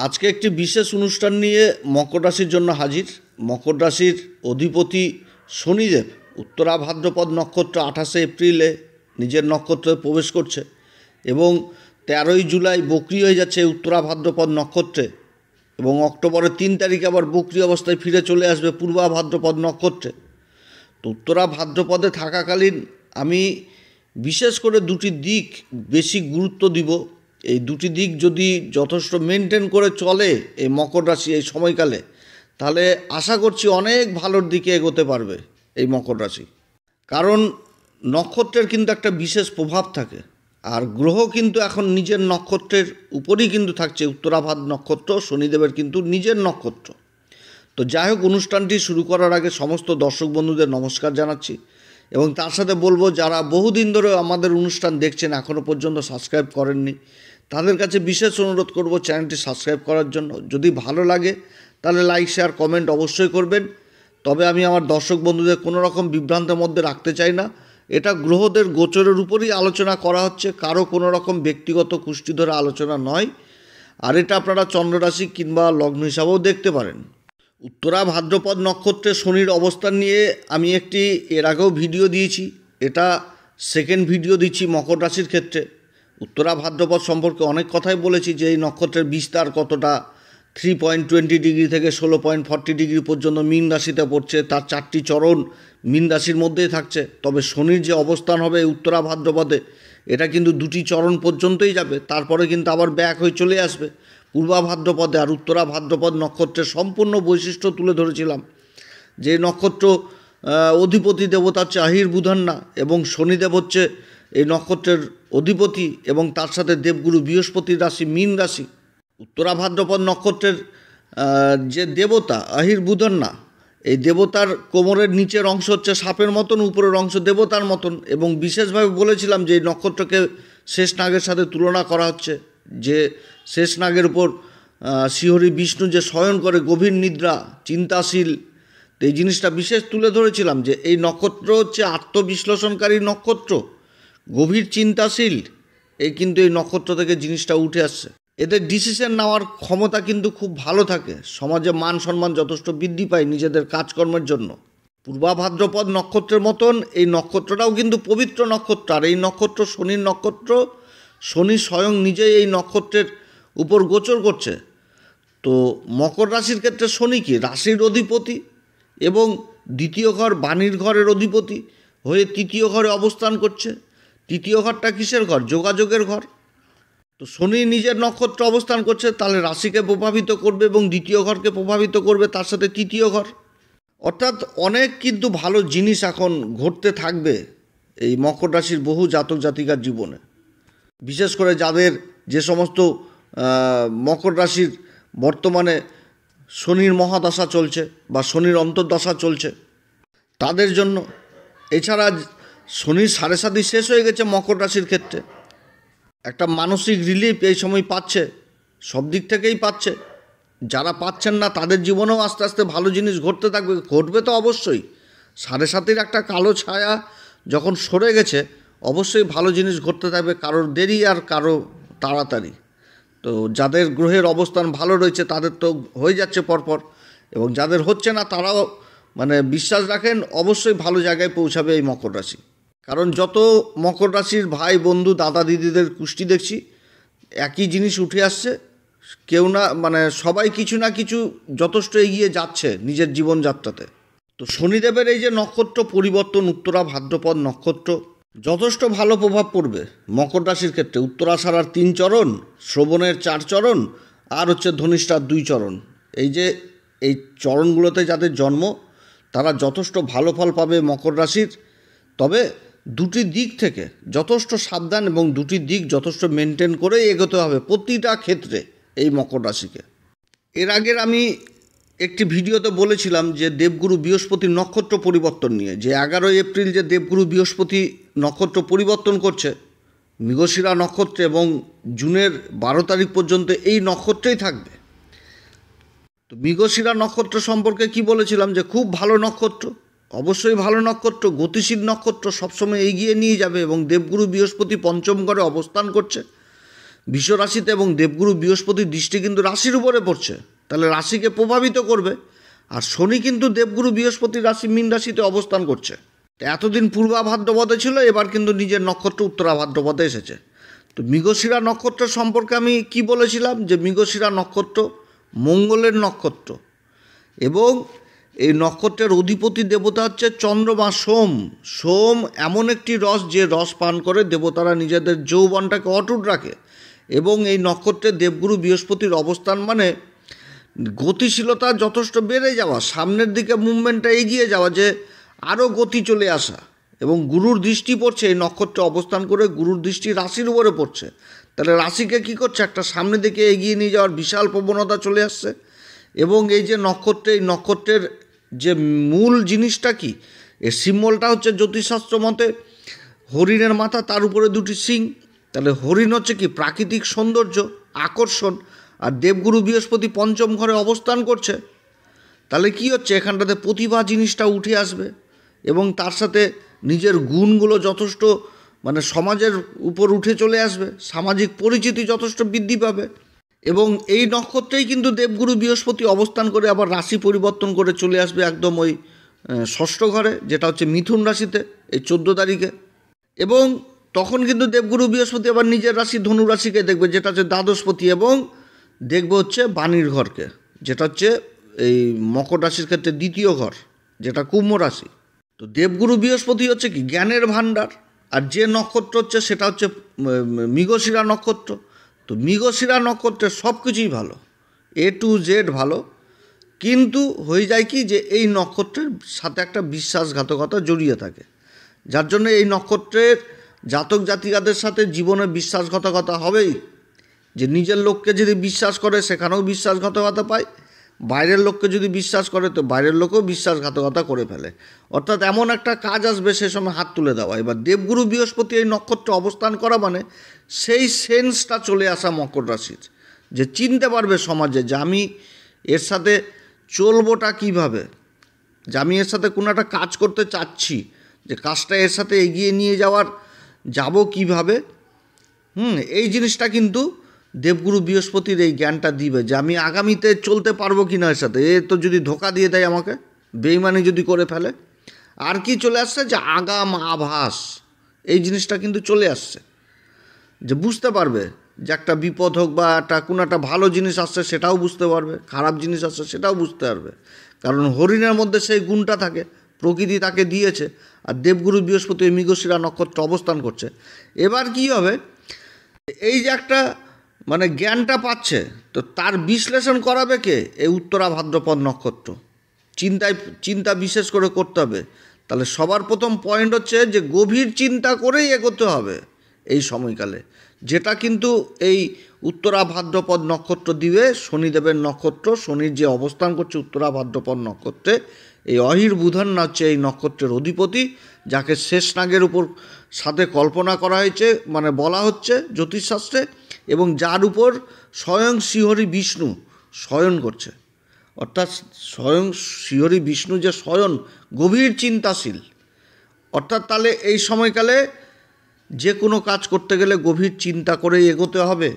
আজকে একটি বিশেষ অনুষ্ঠান নিয়ে মকর রাশির জন্য হাজির। মকর রাশির অধিপতি শনিদেব উত্তরা ভাদ্রপদ নক্ষত্র 28 এপ্রিলে নিজের নক্ষত্রে প্রবেশ করছে এবং 13 জুলাই বক্রি হয়ে যাচ্ছে উত্তরা ভাদ্রপদ নক্ষত্রে এবং অক্টোবরের 3 তারিখে আবার বক্রি অবস্থায় ফিরে চলে আসবে পূর্বা ভাদ্রপদ নক্ষত্রে। তো উত্তরা ভাদ্রপদে থাকাকালীন আমি বিশেষ করে দুটি দিক বেশি গুরুত্ব দিব। এই দুটি দিক যদি যথেষ্ট মেনটেন করে চলে এই মকর রাশি এই সময়কালে, তাহলে আশা করছি অনেক ভালোর দিকে এগোতে পারবে এই মকর রাশি। কারণ নক্ষত্রের কিন্তু একটা বিশেষ প্রভাব থাকে, আর গ্রহ কিন্তু এখন নিজের নক্ষত্রের উপরই কিন্তু থাকছে। উত্তরাভাদ নক্ষত্র শনিদেবের কিন্তু নিজের নক্ষত্র। তো যাই হোক, অনুষ্ঠানটি শুরু করার আগে সমস্ত দর্শক বন্ধুদের নমস্কার জানাচ্ছি এবং তার সাথে বলবো যারা বহুদিন ধরে আমাদের অনুষ্ঠান দেখছেন এখনও পর্যন্ত সাবস্ক্রাইব করেননি, তাদের কাছে বিশেষ অনুরোধ করব চ্যানেলটি সাবস্ক্রাইব করার জন্য। যদি ভালো লাগে তাহলে লাইক শেয়ার কমেন্ট অবশ্যই করবেন। তবে আমি আমার দর্শক বন্ধুদের কোনো রকম বিভ্রান্তের মধ্যে রাখতে চাই না। এটা গ্রহদের গোচরের উপরই আলোচনা করা হচ্ছে, কারো কোনো রকম ব্যক্তিগত কুষ্টি ধরে আলোচনা নয়। আর এটা আপনারা চন্দ্ররাশি কিংবা লগ্ন হিসাবেও দেখতে পারেন। উত্তরা ভাদ্রপদ নক্ষত্রে শনির অবস্থান নিয়ে আমি একটি এর আগেও ভিডিও দিয়েছি, এটা সেকেন্ড ভিডিও দিচ্ছি মকর রাশির ক্ষেত্রে। উত্তরা ভাদ্রপদ সম্পর্কে অনেক কথাই বলেছি যে এই নক্ষত্রের বিস্তার কতটা, 3.20 ডিগ্রি থেকে 16.40 ডিগ্রি পর্যন্ত মীন রাশিতে পড়ছে, তার 4টি চরণ মীন রাশির মধ্যেই থাকছে। তবে শনির যে অবস্থান হবে উত্তরা ভাদ্রপদে, এটা কিন্তু 2টি চরণ পর্যন্তই যাবে, তারপরে কিন্তু আবার ব্যাক হয়ে চলে আসবে পূর্বা ভাদ্রপদে। আর উত্তরা ভাদ্রপদ নক্ষত্রের সম্পূর্ণ বৈশিষ্ট্য তুলে ধরেছিলাম যে নক্ষত্র অধিপতি দেবতা হচ্ছে আহির বুধন্না এবং শনিদেব হচ্ছে এই নক্ষত্রের অধিপতি এবং তার সাথে দেবগুরু বৃহস্পতির রাশি মীন রাশি। উত্তরা ভাদ্রপদ নক্ষত্রের যে দেবতা আহির বুধন্না, এই দেবতার কোমরের নিচের অংশ হচ্ছে সাপের মতন, উপরের অংশ দেবতার মতন। এবং বিশেষভাবে বলেছিলাম যে এই নক্ষত্রকে শেষ নাগের সাথে তুলনা করা হচ্ছে, যে শেষ নাগের উপর শ্রীহরি বিষ্ণু যে শয়ন করে গভীর নিদ্রা চিন্তাশীল। তো এই জিনিসটা বিশেষ তুলে ধরেছিলাম যে এই নক্ষত্র হচ্ছে আত্মবিশ্লেষণকারী নক্ষত্র, গভীর চিন্তাশীল। এই কিন্তু এই নক্ষত্র থেকে জিনিসটা উঠে আসছে। এদের ডিসিশন নেওয়ার ক্ষমতা কিন্তু খুব ভালো থাকে, সমাজে মান সম্মান যথেষ্ট বৃদ্ধি পায় নিজেদের কাজকর্মের জন্য। পূর্বা ভাদ্রপদ নক্ষত্রের মতন এই নক্ষত্রটাও কিন্তু পবিত্র নক্ষত্র, আর এই নক্ষত্র শনির নক্ষত্র। শনি স্বয়ং নিজেই এই নক্ষত্রের উপর গোচর করছে। তো মকর রাশির ক্ষেত্রে শনি কি রাশির অধিপতি এবং দ্বিতীয় ঘর বাণীর ঘরের অধিপতি হয়ে তৃতীয় ঘরে অবস্থান করছে। তৃতীয় ঘরটা কিসের ঘর? যোগাযোগের ঘর। তো শনি নিজের নক্ষত্র অবস্থান করছে, তাহলে রাশিকে প্রভাবিত করবে এবং দ্বিতীয় ঘরকে প্রভাবিত করবে, তার সাথে তৃতীয় ঘর। অর্থাৎ অনেক কিন্তু ভালো জিনিস এখন ঘটতে থাকবে এই মকর রাশির বহু জাতক জাতিকার জীবনে। বিশেষ করে যাদের যে সমস্ত মকর রাশির বর্তমানে শনির মহাদশা চলছে বা শনির অন্তর্দশা চলছে তাদের জন্য। এছাড়া শনির 7.5 শেষ হয়ে গেছে মকর রাশির ক্ষেত্রে, একটা মানসিক রিলিফ এই সময় পাচ্ছে, সব দিক থেকেই পাচ্ছে। যারা পাচ্ছেন না তাদের জীবনেও আস্তে আস্তে ভালো জিনিস ঘটতে থাকবে, ঘটবে তো অবশ্যই। 7.5-এর একটা কালো ছায়া যখন সরে গেছে, অবশ্যই ভালো জিনিস ঘটতে থাকবে, কারোর দেরি আর কারো তাড়াতাড়ি। তো যাদের গ্রহের অবস্থান ভালো রয়েছে তাদের তো হয়ে যাচ্ছে পরপর, এবং যাদের হচ্ছে না তারাও বিশ্বাস রাখেন অবশ্যই ভালো জায়গায় পৌঁছাবে এই মকর রাশি। কারণ যত মকর রাশির ভাই বন্ধু দাদা দিদিদের কুষ্টি দেখছি, একই জিনিস উঠে আসছে। কেউ না সবাই কিছু না কিছু যথেষ্ট এগিয়ে যাচ্ছে নিজের জীবনযাত্রাতে। তো শনিদেবের এই যে নক্ষত্র পরিবর্তন, উত্তরা ভাদ্রপদ নক্ষত্র, যথেষ্ট ভালো প্রভাব পড়বে মকর রাশির ক্ষেত্রে। উত্তরাষাঢ়ার 3 চরণ, শ্রবণের 4 চরণ, আর হচ্ছে ধনিষ্ঠার 2 চরণ। এই যে এই চরণগুলোতে যাদের জন্ম তারা যথেষ্ট ভালো ফল পাবে মকর রাশির। তবে দুটি দিক থেকে যথেষ্ট সাবধান এবং দুটি দিক যথেষ্ট মেনটেন করে এগোতে হবে প্রতিটা ক্ষেত্রে এই মকর রাশিকে। এর আগের আমি একটি ভিডিওতে বলেছিলাম যে দেবগুরু বৃহস্পতির নক্ষত্র পরিবর্তন নিয়ে, যে 11 এপ্রিল যে দেবগুরু বৃহস্পতি নক্ষত্র পরিবর্তন করছে মৃগশিরা নক্ষত্রে এবং জুনের 12 তারিখ পর্যন্ত এই নক্ষত্রেই থাকবে। তো মৃগশিরা নক্ষত্র সম্পর্কে কি বলেছিলাম যে খুব ভালো নক্ষত্র, অবশ্যই ভালো নক্ষত্র, গতিশীল নক্ষত্র, সবসময় এগিয়ে নিয়ে যাবে। এবং দেবগুরু বৃহস্পতি 5ম ঘরে অবস্থান করছে। বিশ্বরাশিতে এবং দেবগুরু বৃহস্পতির দৃষ্টি কিন্তু রাশির উপরে পড়ছে, তাহলে রাশিকে প্রভাবিত করবে। আর শনি কিন্তু দেবগুরু বৃহস্পতির রাশি মীন রাশিতে অবস্থান করছে। এতদিন পূর্বা ভাদ্রপদে ছিল, এবার কিন্তু নিজের নক্ষত্র উত্তরা ভাদ্রপদে এসেছে। তো মৃগশিরা নক্ষত্র সম্পর্কে আমি কি বলেছিলাম, যে মৃগশিরা নক্ষত্র মঙ্গলের নক্ষত্র এবং এই নক্ষত্রের অধিপতি দেবতা হচ্ছে চন্দ্রমা সোম। সোম এমন একটি রস, যে রস পান করে দেবতারা নিজেদের যৌবনটাকে অটুট রাখে। এবং এই নক্ষত্রে দেবগুরু বৃহস্পতির অবস্থান মানে গতিশীলতা যথেষ্ট বেড়ে যাওয়া, সামনের দিকে মুভমেন্টটা এগিয়ে যাওয়া, যে আরও গতি চলে আসা। এবং গুরুর দৃষ্টি পড়ছে, এই নক্ষত্রে অবস্থান করে গুরুর দৃষ্টি রাশির উপরে পড়ছে, তাহলে রাশিকে কী করছে, একটা সামনের দিকে এগিয়ে নিয়ে যাওয়ার বিশাল প্রবণতা চলে আসছে। এবং এই যে নক্ষত্রে, এই নক্ষত্রের যে মূল জিনিসটা কি, এর সিম্বলটা হচ্ছে জ্যোতিষশাস্ত্র মতে হরিণের মাথা, তার উপরে দুটি সিং। তাহলে হরিণ হচ্ছে কি প্রাকৃতিক সৌন্দর্য, আকর্ষণ। আর দেবগুরু বৃহস্পতি পঞ্চম ঘরে অবস্থান করছে, তাহলে কি হচ্ছে, এখানটাতে প্রতিভা জিনিসটা উঠে আসবে এবং তার সাথে নিজের গুণগুলো যথেষ্ট মানে সমাজের উপর উঠে চলে আসবে, সামাজিক পরিচিতি যথেষ্ট বৃদ্ধি পাবে। এবং এই নক্ষত্রেই কিন্তু দেবগুরু বৃহস্পতি অবস্থান করে আবার রাশি পরিবর্তন করে চলে আসবে একদম ওই ষষ্ঠ ঘরে, যেটা হচ্ছে মিথুন রাশিতে এই 14 তারিখে। এবং তখন কিন্তু দেবগুরু বৃহস্পতি আবার নিজের রাশি ধনু রাশিকে দেখবে, যেটা হচ্ছে দ্বাদশপতি, এবং দেখবে হচ্ছে বাণীর ঘরকে, যেটা হচ্ছে এই মকর রাশির ক্ষেত্রে দ্বিতীয় ঘর, যেটা কুম্ভ রাশি। তো দেবগুরু বৃহস্পতি হচ্ছে কি জ্ঞানের ভাণ্ডার। আর যে নক্ষত্র হচ্ছে সেটা হচ্ছে মৃগশিরা নক্ষত্র। তো মৃগশিরা নক্ষত্রের সব কিছুই ভালো, A to Z ভালো, কিন্তু হয়ে যায় কি যে এই নক্ষত্রের সাথে একটা বিশ্বাসঘাতকতা জড়িয়ে থাকে, যার জন্য এই নক্ষত্রের জাতক জাতিকাদের সাথে জীবনে বিশ্বাসঘাতকতা হবেই। যে নিজের লোককে যদি বিশ্বাস করে সেখানেও বিশ্বাসঘাতকতা পায়, বাইরের লোককে যদি বিশ্বাস করে তো বাইরের লোকও বিশ্বাসঘাতকতা করে ফেলে। অর্থাৎ এমন একটা কাজ আসবে সে সময় হাত তুলে দেওয়া। এবার দেবগুরু বৃহস্পতি এই নক্ষত্রে অবস্থান করা মানে সেই সেন্সটা চলে আসা মকর রাশির, যে চিনতে পারবে সমাজে যে আমি এর সাথে চলবোটা কীভাবে, যে আমি এর সাথে কোনো একটা কাজ করতে চাচ্ছি, যে কাজটা এর সাথে এগিয়ে নিয়ে যাব কীভাবে। এই জিনিসটা কিন্তু দেবগুরু বৃহস্পতির এই জ্ঞানটা দিবে, যে আমি আগামীতে চলতে পারবো কি না এর সাথে। এ তো যদি ধোকা দিয়ে দেয় আমাকে, বেইমানি যদি করে ফেলে। আর কি চলে আসছে, যে আগাম আভাস, এই জিনিসটা কিন্তু চলে আসছে, যে বুঝতে পারবে যে একটা বিপদ হোক বা কোনো একটা ভালো জিনিস আসছে সেটাও বুঝতে পারবে, খারাপ জিনিস আসছে সেটাও বুঝতে পারবে। কারণ হরিণের মধ্যে সেই গুণটা থাকে, প্রকৃতি তাকে দিয়েছে। আর দেবগুরু বৃহস্পতি মৃগশিরা নক্ষত্র অবস্থান করছে। এবার কি হবে, এই যে একটা মানে জ্ঞানটা পাচ্ছে, তো তার বিশ্লেষণ করাবে কে, এই উত্তরা ভাদ্রপদ নক্ষত্র। চিন্তা বিশেষ করে করতে হবে। তাহলে সবার প্রথম পয়েন্ট হচ্ছে যে গভীর চিন্তা করেই এগোতে হবে এই সময়কালে, যেটা কিন্তু এই উত্তরা ভাদ্রপদ নক্ষত্র দিবে শনিদেবের নক্ষত্র। শনির যে অবস্থান করছে উত্তরা ভাদ্রপদ নক্ষত্রে, এই অহির বুধন না হচ্ছে এই নক্ষত্রের অধিপতি, যাকে শেষ নাগের উপর সাথে কল্পনা করা হয়েছে, মানে বলা হচ্ছে জ্যোতিষশাস্ত্রে, এবং যার উপর স্বয়ং শ্রীহরি বিষ্ণু শয়ন করছে। অর্থাৎ স্বয়ং শ্রীহরি বিষ্ণু যে শয়ন, গভীর চিন্তাশীল। অর্থাৎ তাহলে এই সময়কালে যে কোনো কাজ করতে গেলে গভীর চিন্তা করেই এগোতে হবে।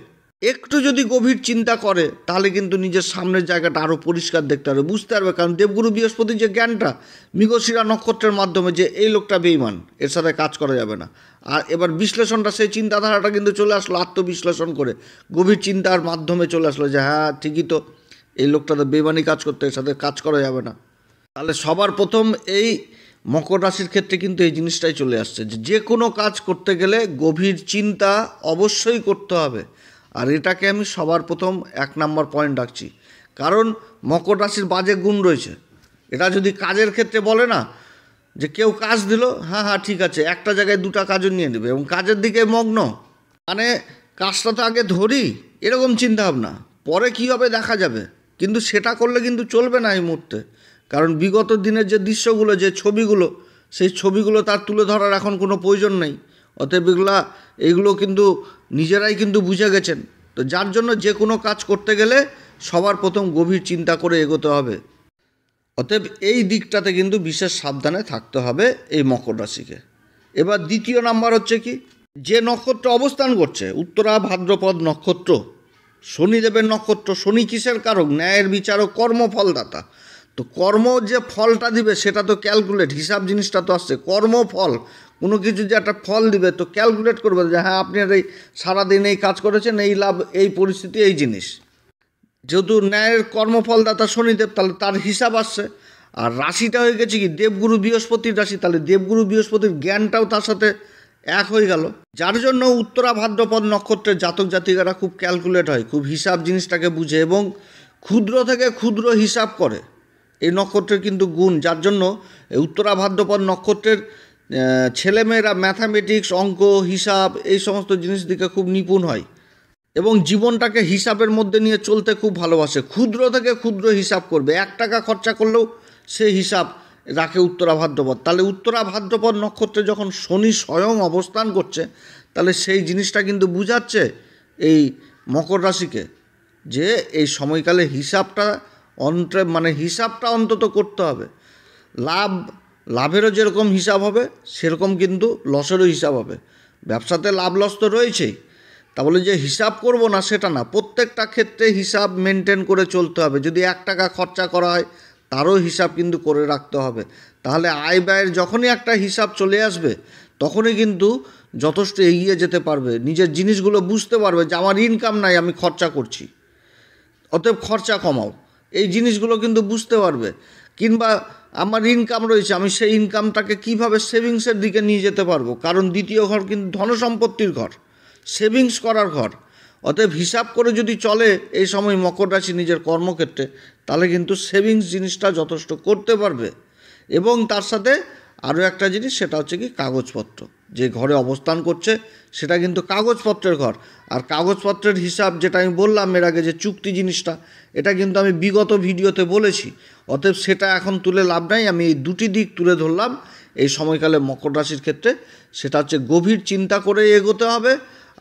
একটু যদি গভীর চিন্তা করে তাহলে কিন্তু নিজের সামনের জায়গাটা আরও পরিষ্কার দেখতে পারবে, বুঝতে পারবে। কারণ দেবগুরু বৃহস্পতির যে জ্ঞানটা মৃগশিরা নক্ষত্রের মাধ্যমে, যে এই লোকটা বেঈমান, এর সাথে কাজ করা যাবে না। আর এবার বিশ্লেষণটা, সেই চিন্তাধারাটা কিন্তু চলে আসলো আত্মবিশ্লেষণ করে, গভীর চিন্তার মাধ্যমে চলে আসলো যে হ্যাঁ ঠিকই তো, এই লোকটাতে বেঈমানি কাজ করতে, এর সাথে কাজ করা যাবে না। তাহলে সবার প্রথম এই মকর রাশির ক্ষেত্রে কিন্তু এই জিনিসটাই চলে আসছে, যে কোনো কাজ করতে গেলে গভীর চিন্তা অবশ্যই করতে হবে। আর এটাকে আমি সবার প্রথম 1 নম্বর পয়েন্ট রাখছি। কারণ মকর রাশির বাজে গুণ রয়েছে। এটা যদি কাজের ক্ষেত্রে বলে না, যে কেউ কাজ দিল, হ্যাঁ ঠিক আছে, একটা জায়গায় 2টা কাজও নিয়ে নেবে এবং কাজের দিকে মগ্ন, মানে কাজটা তো আগে ধরি, এরকম চিন্তা ভাবনা, পরে কী হবে দেখা যাবে। কিন্তু সেটা করলে কিন্তু চলবে না এই মুহূর্তে। কারণ বিগত দিনের যে দৃশ্যগুলো, যে ছবিগুলো, সেই ছবিগুলো তার তুলে ধরার এখন কোনো প্রয়োজন নেই। অতএব এইগুলো কিন্তু নিজেরাই কিন্তু বুঝে গেছেন। তো যার জন্য যে কোনো কাজ করতে গেলে সবার প্রথম গভীর চিন্তা করে এগোতে হবে। অতএব এই দিকটাতে কিন্তু বিশেষ সাবধানে থাকতে হবে এই মকর রাশিকে। এবার দ্বিতীয় নাম্বার হচ্ছে কি, যে নক্ষত্র অবস্থান করছে উত্তরা ভাদ্রপদ নক্ষত্র, শনিদেবের নক্ষত্র। শনি কিসের কারক? ন্যায়ের বিচারক, কর্মফলদাতা। তো কর্ম যে ফলটা দিবে সেটা তো ক্যালকুলেট, হিসাব জিনিসটা তো আসছে। কর্মফল, কোনো কিছু যে একটা ফল দিবে তো ক্যালকুলেট করবে যে হ্যাঁ আপনি এই সারাদিন এই কাজ করেছেন, এই লাভ, এই পরিস্থিতি, এই জিনিস। যেহেতু ন্যায়ের কর্মফলদাতা শনিদেব, তাহলে তার হিসাব আসছে। আর রাশিটা হয়ে গেছে কি দেবগুরু বৃহস্পতির রাশি, তাহলে দেবগুরু বৃহস্পতির জ্ঞানটাও তার সাথে এক হয়ে গেল। যার জন্য উত্তরা ভাদ্রপদ নক্ষত্রের জাতক জাতিকারা খুব ক্যালকুলেট হয়, খুব হিসাব জিনিসটাকে বুঝে এবং ক্ষুদ্র থেকে ক্ষুদ্র হিসাব করে। এই নক্ষত্রের কিন্তু গুণ, যার জন্য উত্তরা ভাদ্রপদ নক্ষত্রের ছেলেমেয়েরা ম্যাথামেটিক্স, অঙ্ক, হিসাব এই সমস্ত জিনিস দিকে খুব নিপুণ হয় এবং জীবনটাকে হিসাবের মধ্যে নিয়ে চলতে খুব ভালোবাসে। ক্ষুদ্র থেকে ক্ষুদ্র হিসাব করবে, 1 টাকা খরচা করলেও সে হিসাব রাখে উত্তরা ভাদ্রপদ। তাহলে উত্তরা ভাদ্রপদ নক্ষত্রে যখন শনি স্বয়ং অবস্থান করছে, তাহলে সেই জিনিসটা কিন্তু বুঝাচ্ছে এই মকর রাশিকে যে এই সময়কালে হিসাবটা হিসাবটা অন্তত করতে হবে। লাভেরও যেরকম হিসাব হবে সেরকম কিন্তু লসেরও হিসাব হবে। ব্যবসাতে লাভ লস তো রয়েছেই, তা বলে যে হিসাব করব না সেটা না, প্রত্যেকটা ক্ষেত্রে হিসাব মেনটেন করে চলতে হবে। যদি 1 টাকা খরচা করা হয় তারও হিসাব কিন্তু করে রাখতে হবে। তাহলে আয় ব্যয়ের যখনই একটা হিসাব চলে আসবে তখনই কিন্তু যথেষ্ট এগিয়ে যেতে পারবে, নিজের জিনিসগুলো বুঝতে পারবে যে আমার ইনকাম নাই, আমি খরচা করছি, অতএব খরচা কমাও, এই জিনিসগুলো কিন্তু বুঝতে পারবে। কিংবা আমার ইনকাম রয়েছে, আমি সেই ইনকামটাকে কীভাবে সেভিংসের দিকে নিয়ে যেতে পারবো, কারণ দ্বিতীয় ঘর কিন্তু ধনসম্পত্তির ঘর, সেভিংস করার ঘর। অতএব হিসাব করে যদি চলে এই সময় মকর রাশি নিজের কর্মক্ষেত্রে, তাহলে কিন্তু সেভিংস জিনিসটা যথেষ্ট করতে পারবে। এবং তার সাথে আরও একটা জিনিস, সেটা হচ্ছে কি কাগজপত্র। যে ঘরে অবস্থান করছে সেটা কিন্তু কাগজপত্রের ঘর। আর কাগজপত্রের হিসাব যেটা আমি বললাম এর আগে, যে চুক্তি জিনিসটা, এটা কিন্তু আমি বিগত ভিডিওতে বলেছি। অতএব সেটা এখন তুলে লাভ নাই, আমি এই দুটি দিক তুলে ধরলাম এই সময়কালে মকর রাশির ক্ষেত্রে। সেটা হচ্ছে গভীর চিন্তা করে এগোতে হবে,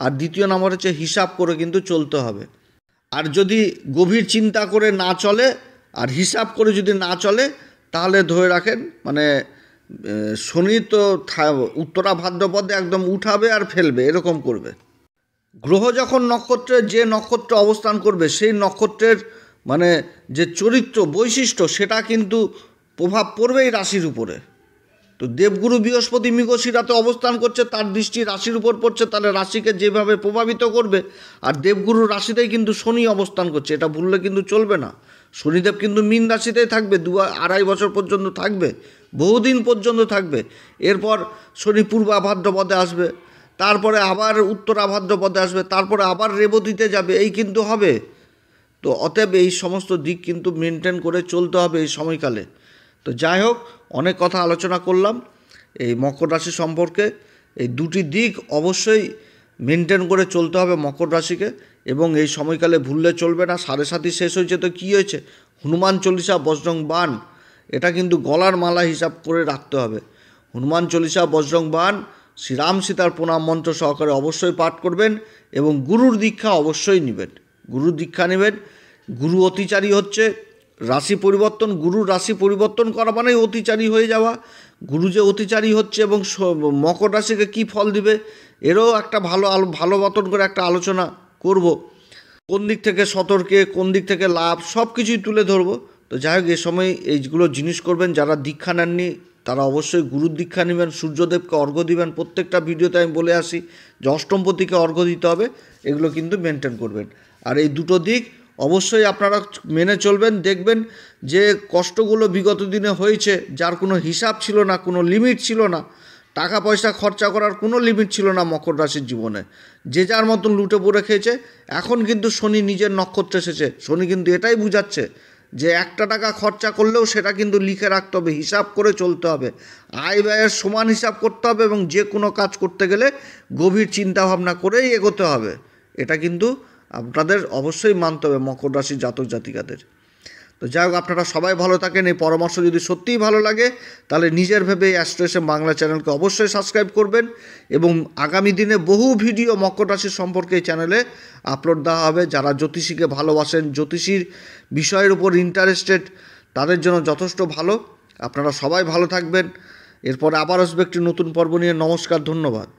আর দ্বিতীয় নম্বর হচ্ছে হিসাব করে কিন্তু চলতে হবে। আর যদি গভীর চিন্তা করে না চলে আর হিসাব করে যদি না চলে, তাহলে ধরে রাখেন শনি তো উত্তরা ভাদ্রপদে একদম উঠাবে আর ফেলবে, এরকম করবে। গ্রহ যখন যে নক্ষত্রে অবস্থান করবে সেই নক্ষত্রের যে চরিত্র বৈশিষ্ট্য সেটা কিন্তু প্রভাব পড়বে এই রাশির উপরে। তো দেবগুরু বৃহস্পতি মৃগশিরাতে অবস্থান করছে, তার দৃষ্টি রাশির উপর পড়ছে, তাহলে রাশিকে যেভাবে প্রভাবিত করবে। আর দেবগুরু রাশিতেই কিন্তু শনি অবস্থান করছে, এটা ভুললে কিন্তু চলবে না। শনিদেব কিন্তু মীন রাশিতেই থাকবে, 2-2.5 বছর পর্যন্ত থাকবে, বহুদিন পর্যন্ত থাকবে। এরপর শনি পূর্বা ভাদ্রপদে আসবে, তারপরে আবার উত্তরা ভাদ্রপদে আসবে, তারপরে আবার রেবতীতে যাবে, এই কিন্তু হবে। তো অতএব এই সমস্ত দিক কিন্তু মেনটেন করে চলতে হবে এই সময়কালে। তো যাই হোক, অনেক কথা আলোচনা করলাম এই মকর রাশি সম্পর্কে। এই দুটি দিক অবশ্যই মেনটেন করে চলতে হবে মকর রাশিকে, এবং এই সময়কালে ভুললে চলবে না। 7.5 শেষ হয়েছে তো কী হয়েছে, হনুমান চল্লিশা বজরং বাণ এটা কিন্তু গলার মালা হিসাব করে রাখতে হবে। হনুমান চল্লিশা বজরং বাণ শ্রীরাম সীতার প্রণাম মন্ত্র সহকারে অবশ্যই পাঠ করবেন, এবং গুরুর দীক্ষা অবশ্যই নেবেন। গুরুর দীক্ষা নেবেন। গুরু অতিচারী হচ্ছে রাশি পরিবর্তন, গুরুর রাশি পরিবর্তন করা মানেই অতিচারী হয়ে যাওয়া। গুরু যে অতিচারী হচ্ছে এবং মকর রাশিকে কী ফল দিবে এরও একটা ভালো মতন করে একটা আলোচনা করব। কোন দিক থেকে সতর্কে, কোন দিক থেকে লাভ, সব কিছুই তুলে ধরবো। তো যাই হোক, এ সময় এইগুলো জিনিস করবেন। যারা দীক্ষা নেননি তারা অবশ্যই গুরুর দীক্ষা নেবেন, সূর্যদেবকে অর্ঘ্য দিবেন। প্রত্যেকটা ভিডিওতে আমি বলে আসি যে অষ্টমপতিকে অর্ঘ্য দিতে হবে, এগুলো কিন্তু মেনটেন করবেন। আর এই দুটো দিক অবশ্যই আপনারা মেনে চলবেন। দেখবেন যে কষ্টগুলো বিগত দিনে হয়েছে, যার কোনো হিসাব ছিল না, কোনো লিমিট ছিল না, টাকা পয়সা খরচা করার কোনো লিমিট ছিল না মকর রাশির জীবনে, যে যার মতন লুটে পড়ে খেয়েছে। এখন কিন্তু শনি নিজের নক্ষত্রে এসেছে, শনি কিন্তু এটাই বুঝাচ্ছে যে 1 টাকা খরচা করলেও সেটা কিন্তু লিখে রাখতে হবে, হিসাব করে চলতে হবে, আয় ব্যয়ের সমান হিসাব করতে হবে, এবং যে কোনো কাজ করতে গেলে গভীর চিন্তাভাবনা করেই এগোতে হবে। এটা কিন্তু আপনাদের অবশ্যই মানতে হবে মকর রাশির জাতক জাতিকাদের। তো যাই হোক, আপনারা সবাই ভালো থাকেন। এই পরামর্শ যদি সত্যিই ভালো লাগে তাহলে নিজের ভেবে এই অ্যাস্ট্রো বাংলা চ্যানেলকে অবশ্যই সাবস্ক্রাইব করবেন, এবং আগামী দিনে বহু ভিডিও মকর রাশির সম্পর্কে এই চ্যানেলে আপলোড দেওয়া হবে। যারা জ্যোতিষীকে ভালোবাসেন, জ্যোতিষীর বিষয়ের উপর ইন্টারেস্টেড, তাদের জন্য যথেষ্ট ভালো। আপনারা সবাই ভালো থাকবেন। এরপর আবার আসবে একটি নতুন পর্ব নিয়ে। নমস্কার, ধন্যবাদ।